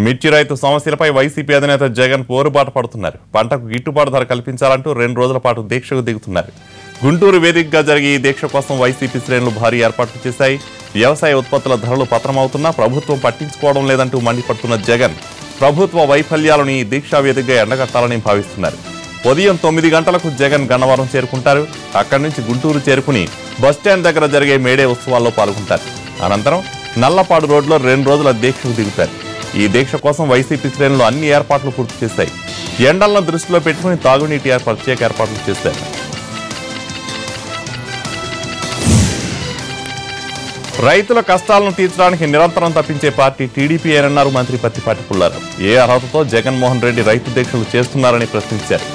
మిర్చి రైతు సమస్యలపై వైసీపీ అధినేత జగన్ పోరుబాట పడుతున్నారు. పంటకు గిట్టుబాటు ధర కల్పించాలంటూ 2 రోజుల పాటు దీక్షకు దిగుతున్నారు. గుంటూరు వేదికగా జరిగే ఈ దీక్ష కోసం వైసీపీ శ్రేణులు భారీ ఏర్పాట్లు చేశాయి. వ్యవసాయ ఉత్పత్తుల ధరలు పతనమవుతున్నా ప్రభుత్వం పట్టించుకోవడం లేదంటూ మండిపడుతున్న జగన్ ప్రభుత్వ వైఫల్యాలను ఈ దీక్షా వేదికగా ఎండగట్టాలని భావిస్తున్నారు. ఉదయం 9 గంటలకు జగన్ గన్నవరం చేరుకుంటారు. అక్కడి నుంచి గుంటూరు చేరుకుని బస్టాండ్ దగ్గర జరిగే మేడే ఉత్సవాల్లో పాల్గొంటారు. అనంతరం నల్లపాడు రోడ్లో 2 రోజుల దీక్షకు దిగుతారు. ఈ దీక్ష కోసం వైసీపీ శ్రేణులు అన్ని ఏర్పాట్లు పూర్తి చేశాయి. ఎండలను దృష్టిలో పెట్టుకుని తాగునీటి ప్రత్యేక ఏర్పాట్లు చేశారు. రైతుల కష్టాలను తీర్చడానికి నిరంతరం తప్పించే పార్టీ టీడీపీ అన్నారు మంత్రి పత్తిపాటి పుల్లారావు. ఏ అర్హతతో జగన్మోహన్ రెడ్డి రైతు దీక్షలు చేస్తున్నారని ప్రశ్నించారు.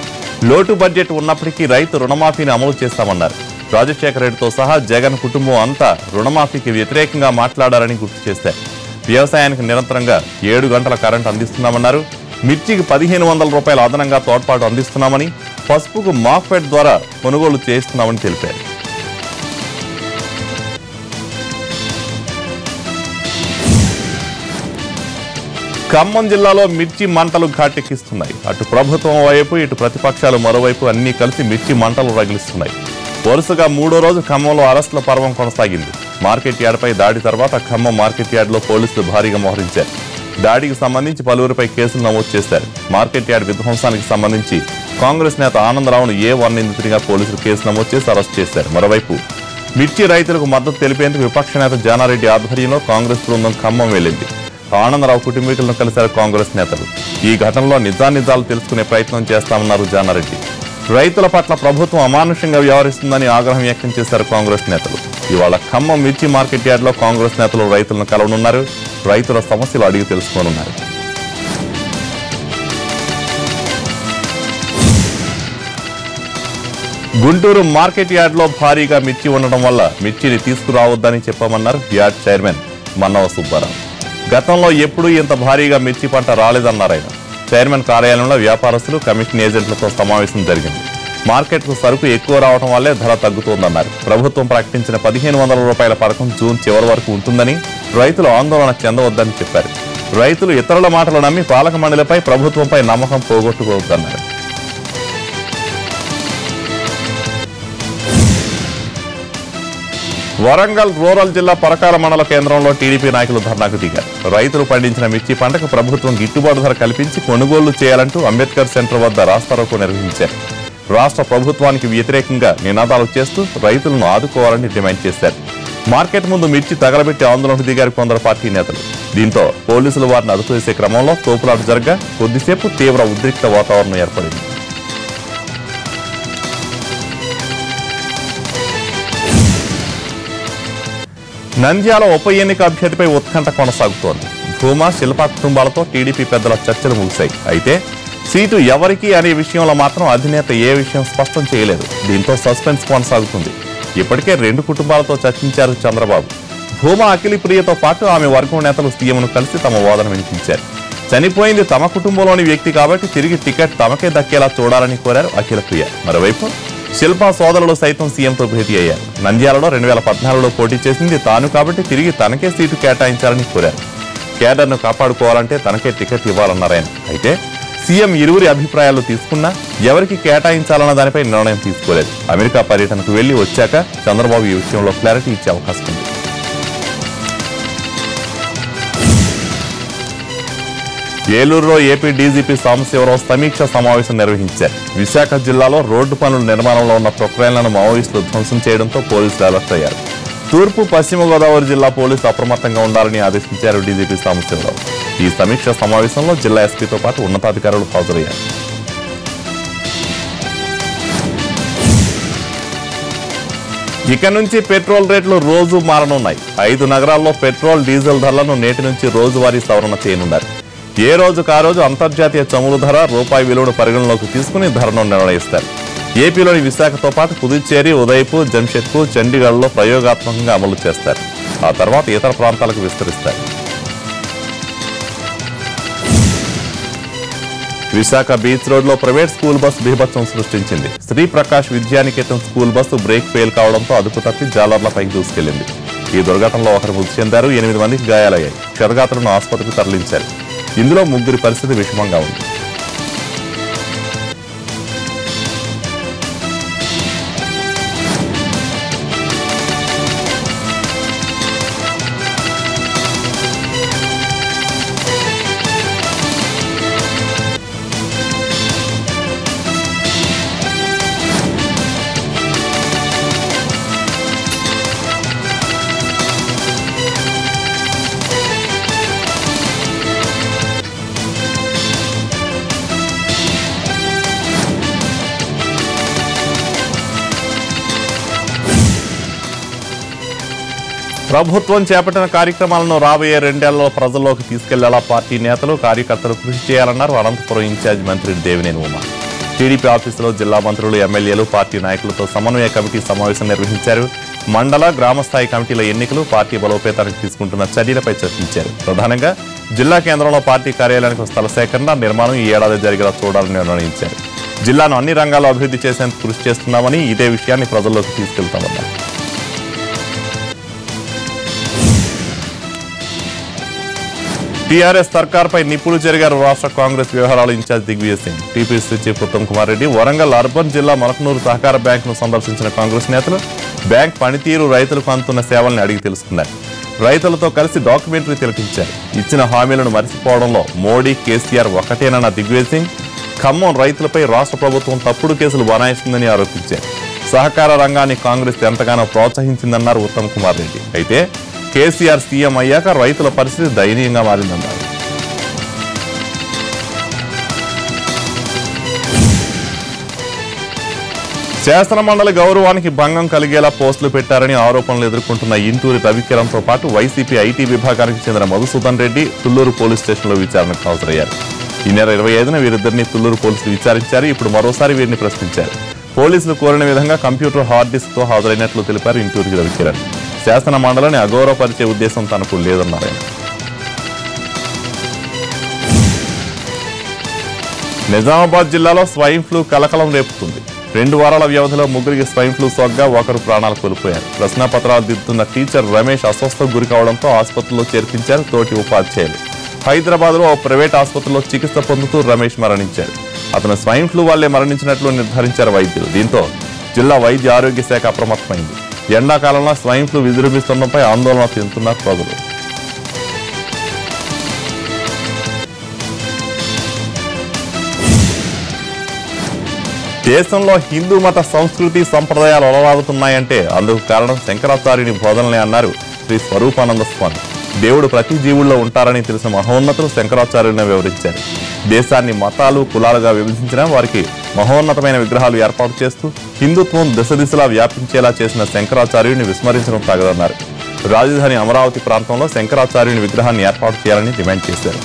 లోటు బడ్జెట్ ఉన్నప్పటికీ రైతు రుణమాఫీని అమలు చేస్తామన్నారు. రాజశేఖర రెడ్డితో సహా జగన్ కుటుంబం అంతా రుణమాఫీకి వ్యతిరేకంగా మాట్లాడారని గుర్తు చేశారు. వ్యవసాయానికి నిరంతరంగా 7 గంటల కరెంటు అందిస్తున్నామన్నారు. మిర్చికి 1500 రూపాయల అదనంగా తోడ్పాటు అందిస్తున్నామని, పసుపుకు మాఫెడ్ ద్వారా కొనుగోలు చేస్తున్నామని తెలిపారు. ఖమ్మం జిల్లాలో మిర్చి మంటలు ఘాటెక్కిస్తున్నాయి. అటు ప్రభుత్వం వైపు ఇటు ప్రతిపక్షాలు మరోవైపు అన్నీ కలిసి మిర్చి మంటలు రగిలిస్తున్నాయి. వరుసగా 3వ రోజు ఖమ్మంలో అరెస్టుల పర్వం కొనసాగింది. మార్కెట్ యార్డ్పై దాడి తర్వాత ఖమ్మం మార్కెట్ యార్డ్లో పోలీసులు భారీగా మోహరించారు. దాడికి సంబంధించి పలువురిపై కేసులు నమోదు చేశారు. మార్కెట్ యార్డ్ విధ్వంసానికి సంబంధించి కాంగ్రెస్ నేత ఆనందరావును A1 నిందితుడిగా పోలీసులు కేసు నమోదు చేసి అరెస్ట్ చేశారు. మరోవైపు మిర్చి రైతులకు మద్దతు తెలిపేందుకు విపక్ష నేత జానారెడ్డి ఆధ్వర్యంలో కాంగ్రెస్ బృందం ఖమ్మం వెళ్లింది. ఆనందరావు కుటుంబీకులను కలిశారు కాంగ్రెస్ నేతలు. ఈ ఘటనలో నిజానిజాలు తెలుసుకునే ప్రయత్నం చేస్తామన్నారు జానారెడ్డి. రైతుల పట్ల ప్రభుత్వం అమానుషంగా వ్యవహరిస్తుందని ఆగ్రహం వ్యక్తం చేశారు కాంగ్రెస్ నేతలు. ఇవాళ ఖమ్మం మిర్చి మార్కెట్ యార్డ్లో కాంగ్రెస్ నేతలు రైతులను కలవనున్నారు. రైతుల సమస్యలు అడిగి తెలుసుకోనున్నారు. గుంటూరు మార్కెట్ యార్డ్లో భారీగా మిర్చి ఉండడం వల్ల మిర్చిని తీసుకురావద్దని చెప్పామన్నారు యార్డ్ చైర్మన్ మన్నవ సుబ్బారావు. గతంలో ఎప్పుడూ ఇంత భారీగా మిర్చి పంట రాలేదన్నారు ఆయన. చైర్మన్ కార్యాలయంలో వ్యాపారస్తులు, కమిషన్ ఏజెంట్లతో సమావేశం జరిగింది. మార్కెట్కు సరుకు ఎక్కువ రావడం వల్లే ధర తగ్గుతోందన్నారు. ప్రభుత్వం ప్రకటించిన 1500 రూపాయల పథకం జూన్ చివరి వరకు ఉంటుందని, రైతులు ఆందోళన చెందవద్దని చెప్పారు. రైతులు ఇతరుల మాటలు నమ్మి పాలక మండలిపై ప్రభుత్వంపై నమ్మకం పోగొట్టుకోవద్దన్నారు. వరంగల్ రూరల్ జిల్లా పరకాల మండల కేంద్రంలో టీడీపీ నాయకులు ధర్నాకు దిగారు. రైతులు పండించిన మిర్చి పంటకు ప్రభుత్వం గిట్టుబాటు ధర కల్పించి కొనుగోలు చేయాలంటూ అంబేద్కర్ సెంటర్ వద్ద రాస్తారోకో నిర్వహించారు. రాష్ట్ర ప్రభుత్వానికి వ్యతిరేకంగా నినాదాలు చేస్తూ రైతులను ఆదుకోవాలని డిమాండ్ చేశారు. మార్కెట్ ముందు మిర్చి తగలబెట్టి ఆందోళనకు దిగారు కొందరు పార్టీ నేతలు. దీంతో పోలీసులు వారిని అదుపు చేసే క్రమంలో తోపులాట జరగ్గా కొద్దిసేపు తీవ్ర ఉద్రిక్త వాతావరణం ఏర్పడింది. నంద్యాల ఉప ఎన్నిక అభ్యర్థిపై ఉత్కంఠ కొనసాగుతోంది. భూమా, శిల్పా కుటుంబాలతో టీడీపీ పెద్దల చర్చలు ముగిశాయి. అయితే సీటు ఎవరికి అనే విషయంలో మాత్రం అధినేత ఏ విషయం స్పష్టం చేయలేదు. దీంతో సస్పెన్స్ కొనసాగుతుంది. ఇప్పటికే 2 కుటుంబాలతో చర్చించారు చంద్రబాబు. భూమా అఖిలప్రియతో పాటు ఆమె వర్గం నేతలు సీఎంను కలిసి తమ వాదన వినిపించారు. చనిపోయింది తమ కుటుంబంలోని వ్యక్తి కాబట్టి తిరిగి టికెట్ తమకే దక్కేలా చూడాలని కోరారు అఖిలప్రియ. మరోవైపు శిల్పా సోదరులు సైతం సీఎంతో భేటీ అయ్యారు. నంద్యాలలో 2014లో పోటీ చేసింది తాను కాబట్టి తిరిగి తనకే సీటు కేటాయించాలని కోరారు. కేడర్ను కాపాడుకోవాలంటే తనకే టికెట్ ఇవ్వాలన్నారు ఆయన. అయితే సీఎం ఇరువురి అభిప్రాయాలు తీసుకున్నా ఎవరికి కేటాయించాలన్న దానిపై నిర్ణయం తీసుకోలేదు. అమెరికా పర్యటనకు వెళ్లి వచ్చాక చంద్రబాబు ఈ విషయంలో క్లారిటీ ఇచ్చే అవకాశం ఉంది. ఏలూరులో ఏపీ డీజీపీ సాంబశివరావు సమీక్ష సమావేశం నిర్వహించారు. విశాఖ జిల్లాలో రోడ్డు పనుల నిర్మాణంలో ఉన్న ప్రొక్లైన్లను మావోయిస్టులు ధ్వంసం చేయడంతో పోలీసులు అలర్ట్ అయ్యారు. తూర్పు, పశ్చిమ గోదావరి జిల్లా పోలీసులు అప్రమత్తంగా ఉండాలని ఆదేశించారు డీజీపీ సాంబశివరావు. ఈ సమీక్ష సమావేశంలో జిల్లా ఎస్పీతో పాటు ఉన్నతాధికారులు హాజరయ్యారు. ఇక నుంచి పెట్రోల్ రేట్లు రోజు మారనున్నాయి. 5 నగరాల్లో పెట్రోల్, డీజిల్ ధరలను నేటి నుంచి రోజువారీ సవరణ చేయనున్నారు. ఏ రోజుకు ఆ రోజు అంతర్జాతీయ చమురు ధర, రూపాయి విలువను పరిగణలోకి తీసుకుని ధరను నిర్ణయిస్తారు. ఏపీలోని విశాఖతో పాటు పుదుచ్చేరి, ఉదయపూర్, జంషెడ్పూర్, చండీగఢ్లో ప్రయోగాత్మకంగా అమలు చేస్తారు. ఆ తర్వాత ఇతర ప్రాంతాలకు విస్తరిస్తారు. విశాఖ బీచ్ రోడ్లో ప్రైవేట్ స్కూల్ బస్సు బీభత్సం సృష్టించింది. Sriprakash Vidyanikethan school bus brake fail కావడంతో అదుపు తప్పి జాలర్లపైకి దూసుకెళ్లింది. ఈ దుర్ఘటనలో ఒకరు మృతి చెందారు. 8 మందికి గాయాలయ్యాయి. క్షతగాత్రులను ఆసుపత్రికి తరలించారు. ఇందులో 3 పరిస్థితి విషమంగా ఉంది. ప్రభుత్వం చేపట్టిన కార్యక్రమాలను రాబోయే 2 ఏళ్లలో ప్రజల్లోకి తీసుకెళ్లేలా పార్టీ నేతలు కార్యకర్తలు కృషి చేయాలన్నారు అనంతపురం ఇన్ఛార్జ్ మంత్రి దేవినేని ఉమ. టీడీపీ ఆఫీసులో జిల్లా మంత్రులు, ఎమ్మెల్యేలు, పార్టీ నాయకులతో సమన్వయ కమిటీ సమావేశం నిర్వహించారు. మండల, గ్రామస్థాయి కమిటీల ఎన్నికలు, పార్టీ బలోపేతానికి తీసుకుంటున్న చర్యలపై చర్చించారు. ప్రధానంగా జిల్లా కేంద్రంలో పార్టీ కార్యాలయానికి స్థల సేకరణ, నిర్మాణం ఈ ఏడాది జరిగేలా చూడాలని నిర్ణయించారు. జిల్లాను అన్ని రంగాల్లో అభివృద్ధి చేసేందుకు కృషి చేస్తున్నామని, ఇదే విషయాన్ని ప్రజల్లోకి తీసుకెళ్తామన్నారు. టీఆర్ఎస్ సర్కార్పై నిప్పులు జరిగారు రాష్ట్ర కాంగ్రెస్ వ్యవహారాల in charge Digvijay Singh. TPC chief Uttam Kumar Reddy Warangal urban జిల్లా మొలకనూరు సహకార బ్యాంకును సందర్శించిన కాంగ్రెస్ నేతలు బ్యాంక్ పనితీరు, రైతులకు అందుతున్న సేవల్ని అడిగి తెలుసుకున్నారు. రైతులతో కలిసి డాక్యుమెంటరీ తిలకించారు. ఇచ్చిన హామీలను మరిచిపోవడంలో మోడీ, కేసీఆర్ ఒకటేనన్న దిగ్విజయ్ సింగ్ ఖమ్మం రైతులపై రాష్ట్ర ప్రభుత్వం తప్పుడు కేసులు బనాయిస్తుందని ఆరోపించారు. సహకార రంగాన్ని కాంగ్రెస్ ఎంతగానో ప్రోత్సహించిందన్నారు ఉత్తమ్ కుమార్ రెడ్డి. అయితే కేసీఆర్ సీఎం అయ్యాక రైతుల పరిస్థితి దయనీయంగా మారిందన్నారు. శాసనమండలి గౌరవానికి భంగం కలిగేలా పోస్టులు పెట్టారని ఆరోపణలు ఎదుర్కొంటున్న ఇంటూరి రవికిరణ్తో పాటు వైసీపీ ఐటీ విభాగానికి చెందిన మధుసూదన్ రెడ్డి తుళ్లూరు పోలీస్ స్టేషన్లో విచారణకు హాజరయ్యారు. ఈ నెల 25న వీరిద్దరిని తుళ్లూరు పోలీసులు విచారించారు. ఇప్పుడు మరోసారి వీరిని ప్రశ్నించారు. పోలీసులు కోరిన విధంగా కంప్యూటర్ హార్డ్ డిస్క్తో హాజరైనట్లు తెలిపారు ఇంటూరి రవికిరణ్. శాసన మండలిని అగౌరవపరిచే ఉద్దేశం తనకు లేదన్నారు. నిజామాబాద్ జిల్లాలో స్వైన్ ఫ్లూ కలకలం రేపుతుంది. 2 వారాల వ్యవధిలో 3కి స్వైన్ ఫ్లూ సోగ్గా 1 ప్రాణాలు కోల్పోయారు. ప్రశ్నాపత్రాలు దిద్దుతున్న టీచర్ రమేష్ అస్వస్థకు గురి కావడంతో ఆసుపత్రిలో చేర్పించారు తోటి ఉపాధ్యాయులు. హైదరాబాద్లో ఓ ప్రైవేట్ ఆసుపత్రిలో చికిత్స పొందుతూ రమేష్ మరణించారు. అతను స్వైన్ ఫ్లూ వల్లే మరణించినట్లు నిర్ధారించారు వైద్యులు. దీంతో జిల్లా వైద్య ఆరోగ్య శాఖ అప్రమత్తమైంది. ఎండాకాలంలో స్వైన్ ఫ్లూ విజృంభిస్తుండటంపై ఆందోళన చెందుతున్నారు ప్రజలు. దేశంలో హిందూ మత సంస్కృతి సంప్రదాయాలు అలవాడుతున్నాయంటే అందుకు కారణం శంకరాచార్యుని బోధనలే అన్నారు శ్రీ స్వరూపానంద స్వామి. దేవుడు ప్రతి జీవుల్లో ఉంటారని తెలిసిన మహోన్నతులు శంకరాచార్యులను వివరించారు. దేశాన్ని మతాలు, కులాలుగా విభజించిన వారికి మహోన్నతమైన విగ్రహాలు ఏర్పాటు చేస్తూ హిందుత్వం దిశలా వ్యాపించేలా చేసిన శంకరాచార్యుని విస్మరించడం తగదన్నారు. రాజధాని అమరావతి ప్రాంతంలో శంకరాచార్యుని విగ్రహాన్ని ఏర్పాటు చేయాలని డిమాండ్ చేశారు.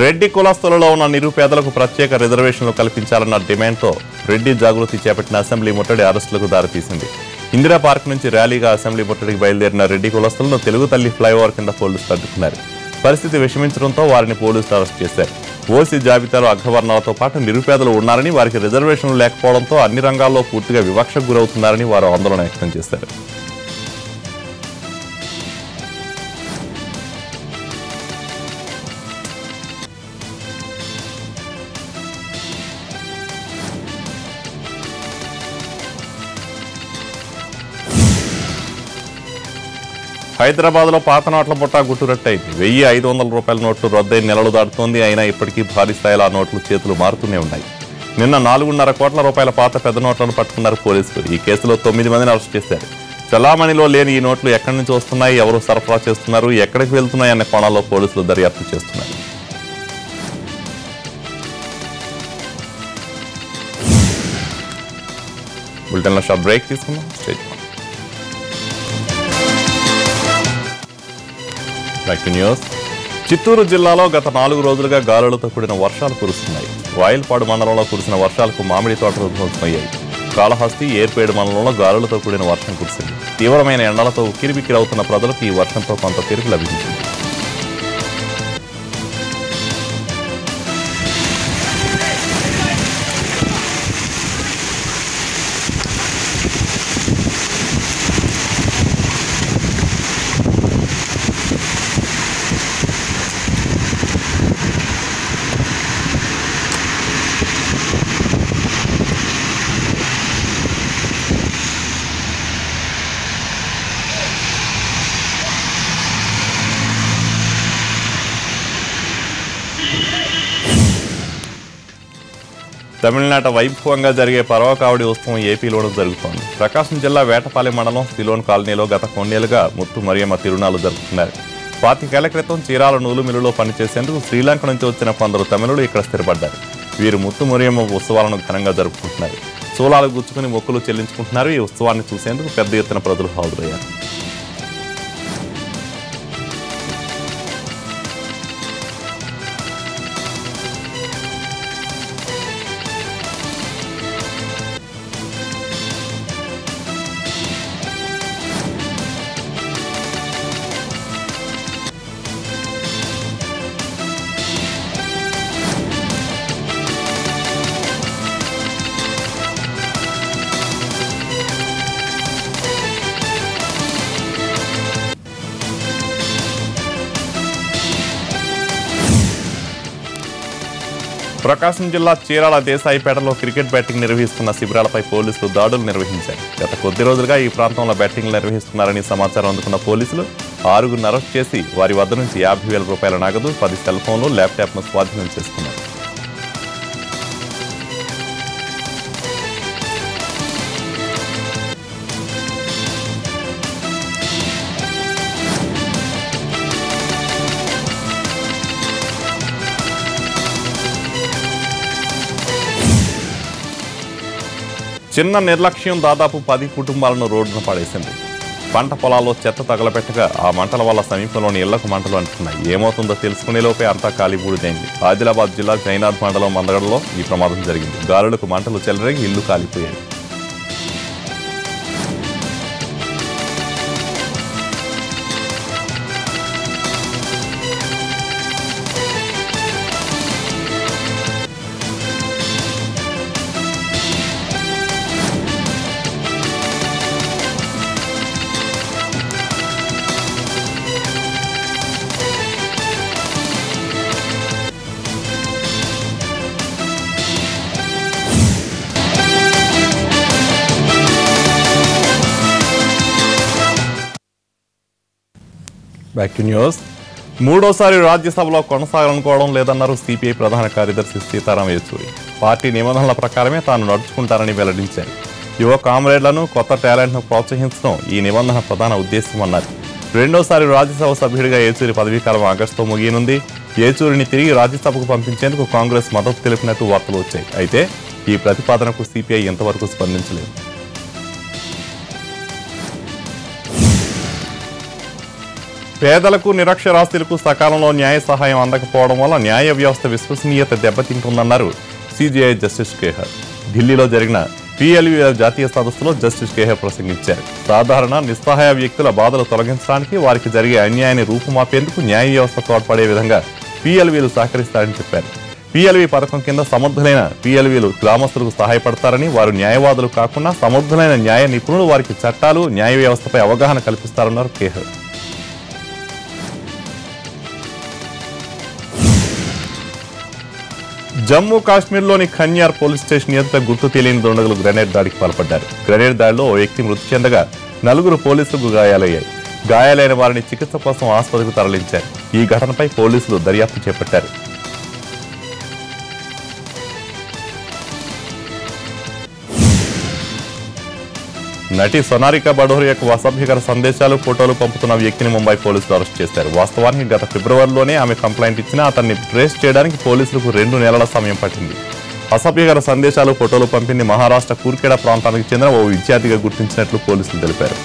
రెడ్డి కులస్తులలో ఉన్న నిరుపేదలకు ప్రత్యేక రిజర్వేషన్లు కల్పించాలన్న డిమాండ్తో రెడ్డి జాగృతి చేపట్టిన అసెంబ్లీ ముట్టడి అరెస్టులకు దారితీసింది. ఇందిరా పార్క్ నుంచి ర్యాలీగా అసెంబ్లీ ముట్టడికి బయలుదేరిన రెడ్డి కులస్తులను తెలుగు తల్లి ఫ్లైఓవర్ కింద పోలీసులు అడ్డుకున్నారు. పరిస్థితి విషమించడంతో వారిని పోలీసులు అరెస్ట్ చేశారు. ఓసీ జాబితాలో అగ్రవర్ణాలతో పాటు నిరుపేదలు ఉన్నారని, వారికి రిజర్వేషన్లు లేకపోవడంతో అన్ని రంగాల్లో పూర్తిగా వివక్షకు గురవుతున్నారని వారు ఆందోళన వ్యక్తం చేశారు. హైదరాబాద్లో పాత నోట్ల బుట్ట గుట్టురట్టయింది. 1500 రూపాయల నోట్లు రద్దయిన నెలలు దాటుతోంది. అయినా ఇప్పటికీ భారీ స్థాయిలో ఆ నోట్లు చేతులు మారుతూనే ఉన్నాయి. నిన్న 4.5 కోట్ల రూపాయల పాత పెద్ద నోట్లను పట్టుకున్నారు పోలీసులు. ఈ కేసులో 9 మందిని అరెస్ట్ చేశారు. చలామణిలో లేని ఈ నోట్లు ఎక్కడి నుంచి వస్తున్నాయి, ఎవరు సరఫరా చేస్తున్నారు, ఎక్కడికి వెళ్తున్నాయి అనే కోణాల్లో పోలీసులు దర్యాప్తు చేస్తున్నారు. బులెటిన్లో షార్ట్ బ్రేక్ తీసుకున్నాం. న్యూస్. చిత్తూరు జిల్లాలో గత 4 రోజులుగా గాలులతో కూడిన వర్షాలు కురుస్తున్నాయి. వాయిల్పాడు మండలంలో కురిసిన వర్షాలకు మామిడి తోటలు ధ్వంసమయ్యాయి. కాళహస్తి, ఏర్పేడు మండలంలో గాలులతో కూడిన వర్షం కురిసింది. తీవ్రమైన ఎండలతో ఉక్కిరిబిక్కిరవుతున్న ప్రజలకు ఈ వర్షంతో కొంత తీర్పు లభించింది. తమిళనాట వైభవంగా జరిగే పర్వకావడి ఉత్సవం ఏపీలోనూ జరుగుతోంది. ప్రకాశం జిల్లా వేటపాలెం మండలం సిలోన్ కాలనీలో గత కొన్నేళ్లుగా ముత్తు మరియమ్మ తిరునాళ్లు జరుపుతున్నారు. 25 ఏళ్ల క్రితం చీరాల నూలు మిల్లులో పనిచేసేందుకు శ్రీలంక నుంచి వచ్చిన కొందరు తమిళులు ఇక్కడ స్థిరపడ్డారు. వీరు ముత్తు మరియమ్మ ఉత్సవాలను ఘనంగా జరుపుకుంటున్నారు. చూలాలు గుచ్చుకుని మొక్కులు చెల్లించుకుంటున్నారు. ఈ ఉత్సవాన్ని చూసేందుకు పెద్ద ఎత్తున ప్రజలు హాజరయ్యారు. ప్రకాశం జిల్లా చీరాల దేశాయిపేటలో క్రికెట్ బ్యాటింగ్ నిర్వహిస్తున్న శిబిరాలపై పోలీసులు దాడులు నిర్వహించారు. గత కొద్ది రోజులుగా ఈ ప్రాంతంలో బ్యాటింగ్ నిర్వహిస్తున్నారని సమాచారం అందుకున్న పోలీసులు 6గురిని అరెస్ట్ చేసి వారి వద్ద నుంచి 50,000 రూపాయల నగదు, 10 సెల్ ఫోన్లు, ల్యాప్టాప్ను స్వాధీనం చేసుకున్నారు. చిన్న నిర్లక్ష్యం దాదాపు 10 కుటుంబాలను రోడ్డున పడేసింది. పంట పొలాల్లో చెత్త తగలపెట్టగా ఆ మంటల వల్ల సమీపంలోని ఇళ్లకు మంటలు అంటున్నాయి. ఏమవుతుందో తెలుసుకునేలోపే అంతా కాలిబూడిదైంది. ఆదిలాబాద్ జిల్లా జైనాథ్ మండలం మందగడలో ఈ ప్రమాదం జరిగింది. గాలులకు మంటలు చెలరేగి ఇళ్లు కాలిపోయాయి. Back to news. మూడోసారి రాజ్యసభలో కొనసాగాలనుకోవడం లేదన్నారు సిపిఐ ప్రధాన కార్యదర్శి సీతారాం యేచూరి. పార్టీ నిబంధనల ప్రకారమే తాను నడుచుకుంటారని వెల్లడించారు. యువ కామ్రేడ్లను, కొత్త టాలెంట్ను ప్రోత్సహించడం ఈ నిబంధన ప్రధాన ఉద్దేశమన్నారు. రెండోసారి రాజ్యసభ సభ్యుడిగా యేచూరి పదవీకాలం ఆగస్టుతో ముగియనుంది. యేచూరిని తిరిగి రాజ్యసభకు పంపించేందుకు కాంగ్రెస్ మద్దతు తెలిపినట్టు వార్తలు వచ్చాయి. అయితే ఈ ప్రతిపాదనకు సిపిఐ ఇంతవరకు స్పందించలేదు. పేదలకు, నిరక్షరాస్యులకు సకాలంలో న్యాయ సహాయం అందకపోవడం వల్ల న్యాయ వ్యవస్థ విశ్వసనీయత దెబ్బతింటుందన్నారు సిజేఐ జస్టిస్ కేహర్. ఢిల్లీలో జరిగిన పిఎల్వి జాతీయ సదస్సులో జస్టిస్ కేహర్ ప్రసంగించారు. సాధారణ నిస్సహాయ వ్యక్తుల బాధలు తొలగించడానికి, వారికి జరిగే అన్యాయాన్ని రూపుమాపేందుకు న్యాయ వ్యవస్థ తోడ్పడే విధంగా పిఎల్వీలు సహకరిస్తారని చెప్పారు. పిఎల్వి పథకం కింద సమర్థులైన పిఎల్వీలు గ్రామస్తులకు సహాయపడతారని, వారు న్యాయవాదులు కాకుండా సమర్థులైన న్యాయ నిపుణులు వారికి చట్టాలు, న్యాయ వ్యవస్థపై అవగాహన కల్పిస్తారన్నారు కేహర్. జమ్మూ కాశ్మీర్లోని ఖన్యార్ పోలీస్ స్టేషన్ ఎదుట గుర్తు తెలియని దుండగులు గ్రెనేడ్ దాడికి పాల్పడ్డారు. గ్రెనేడ్ దాడిలో ఓ వ్యక్తి మృతి చెందగా 4 పోలీసులకు గాయాలయ్యాయి. గాయాలైన వారిని చికిత్స కోసం ఆసుపత్రికి తరలించారు. ఈ ఘటనపై పోలీసులు దర్యాప్తు చేపట్టారు. నటి సోనాలికా బడోరియాకు అసభ్యకర సందేశాలు, ఫోటోలు పంపుతున్న వ్యక్తిని ముంబై పోలీసులు అరెస్ట్ చేశారు. వాస్తవానికి గత ఫిబ్రవరిలోనే ఆమె కంప్లైంట్ ఇచ్చినా అతన్ని ట్రేస్ చేయడానికి పోలీసులకు 2 నెలల సమయం పట్టింది. అసభ్యకర సందేశాలు, ఫోటోలు పంపింది మహారాష్ట్ర కూర్కేడా ప్రాంతానికి చెందిన ఓ విద్యార్థిగా గుర్తించినట్లు పోలీసులు తెలిపారు.